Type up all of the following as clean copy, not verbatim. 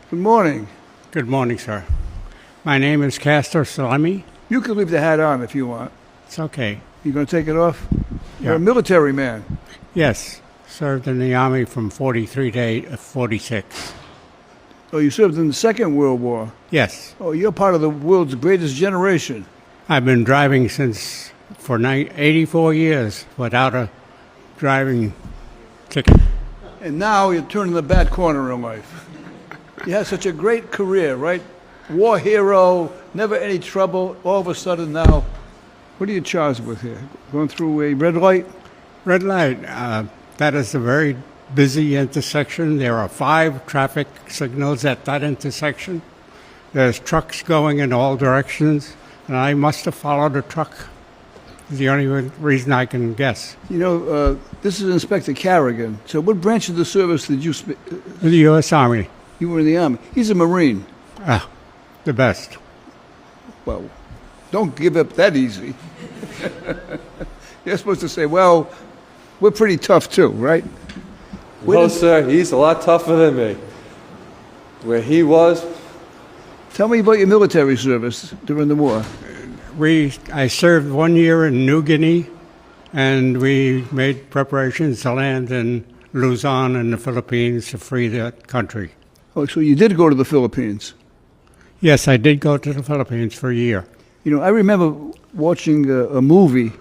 Good morning. Good morning, sir. My name is Castor Salemi. You can leave the hat on if you want. It's okay. You going to take it off? You're Yeah. a military man. Yes, served in the Army from 43 to 46. Oh, you served in the Second World War. Yes, Oh, you're part of the world's greatest generation. I've been driving for 84 years without a driving ticket. And now you're turning the bad corner in life. You had such a great career, right? War hero, never any trouble. All of a sudden now, what are you charged with here? Going through a red light? Red light, that is a very busy intersection. There are 5 traffic signals at that intersection. There's trucks going in all directions, and I must have followed a truck. It's the only reason I can guess. You know, this is Inspector Carrigan. So what branch of the service did you... The U.S. Army, You were in the Army. He's a Marine. the best. Well, don't give up that easy. You're supposed to say, well, we're pretty tough too, right? No, sir, he's a lot tougher than me. Where he was, Tell me about your military service during the war. I served 1 year in New Guinea, and we made preparations to land in Luzon in the Philippines to free that country. Oh, so you did go to the Philippines. Yes, I did go to the Philippines for a year. You know, I remember watching a movie,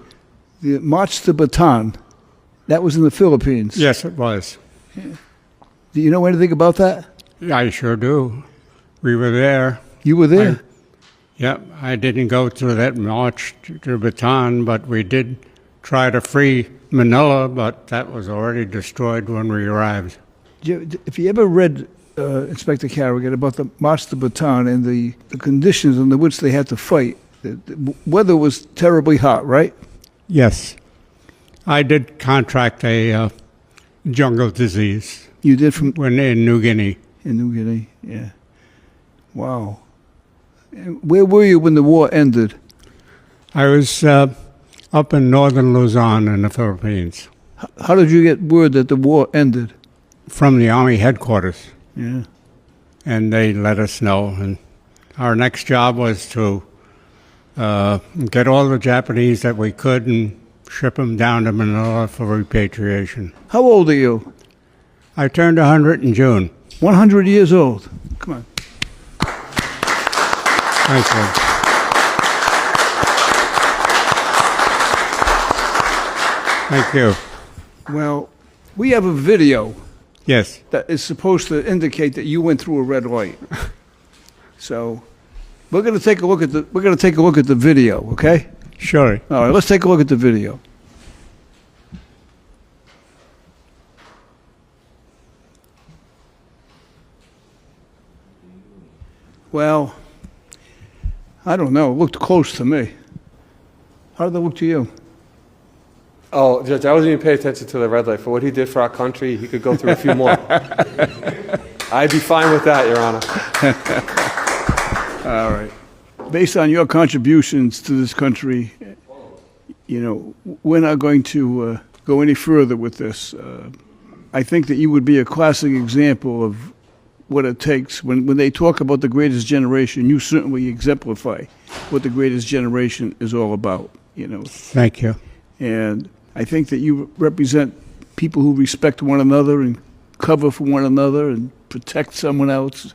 the March to Bataan. That was in the Philippines. Yes, it was. Do you know anything about that? I sure do. We were there. You were there? Yep, I didn't go through that march to Bataan, but we did try to free Manila, but that was already destroyed when we arrived. If you ever read Inspector Carrigan about the March to Bataan and the conditions under which they had to fight, the weather was terribly hot, right? Yes. I did contract a jungle disease You did from when in New Guinea. in New Guinea, yeah. Wow. And where were you when the war ended? I was up in northern Luzon in the Philippines How did you get word that the war ended? from the Army headquarters, Yeah. and they let us know. And our next job was to get all the Japanese that we could and ship them down to Manila for repatriation. How old are you? I turned 100 in June. 100 years old. Come on. Thank you. Thank you. Well, we have a video Yes. that is supposed to indicate that you went through a red light. So, we're going to take a look at the video, okay? Sure. All right, let's take a look at the video. Well, I don't know. It looked close to me. How did it look to you? oh, Judge, I wasn't even paying attention to the red light. For what he did for our country, he could go through a few more. I'd be fine with that, Your Honor. All right. Based on your contributions to this country, you know, we're not going to go any further with this. I think that you would be a classic example of what it takes. When they talk about the greatest generation, you certainly exemplify what the greatest generation is all about, you know. Thank you. And I think that you represent people who respect one another and cover for one another and protect someone else.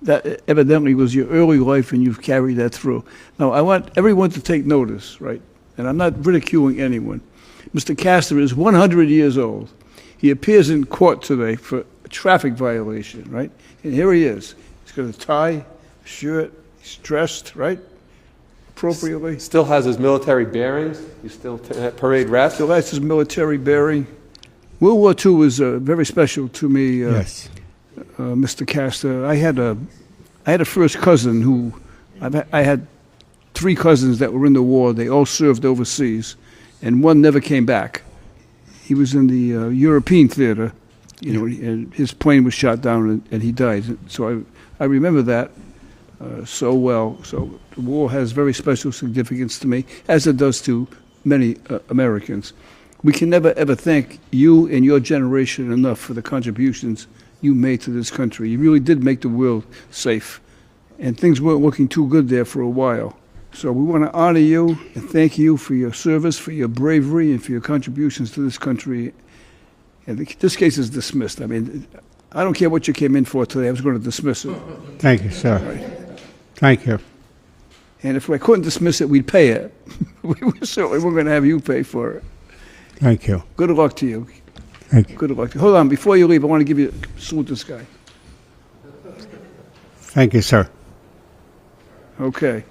That evidently was your early life, and you've carried that through. Now, I want everyone to take notice, right? And I'm not ridiculing anyone. Mr. Castor is 100 years old. He appears in court today for a traffic violation, right? And here he is. He's got a tie, shirt, he's dressed, right? Appropriately. Still has his military bearings. He's still at parade rest. So that's his military bearing. World War II was very special to me, Yes. Mr. Castor. I had a first cousin who, I had 3 cousins that were in the war. They all served overseas, and one never came back. He was in the European theater, you know, and his plane was shot down and he died. So I remember that so well. So the war has very special significance to me, as it does to many Americans. We can never, ever thank you and your generation enough for the contributions you made to this country. You really did make the world safe. And things weren't looking too good there for a while. So we want to honor you and thank you for your service, for your bravery, and for your contributions to this country. And this case is dismissed. I mean, I don't care what you came in for today. I was going to dismiss it. Thank you, sir. Thank you. And if I couldn't dismiss it, we'd pay it. We certainly weren't going to have you pay for it. Thank you. Good luck to you. Thank you. Good luck to you. Hold on. Before you leave, I want to give you salute this guy. Thank you, sir. Okay.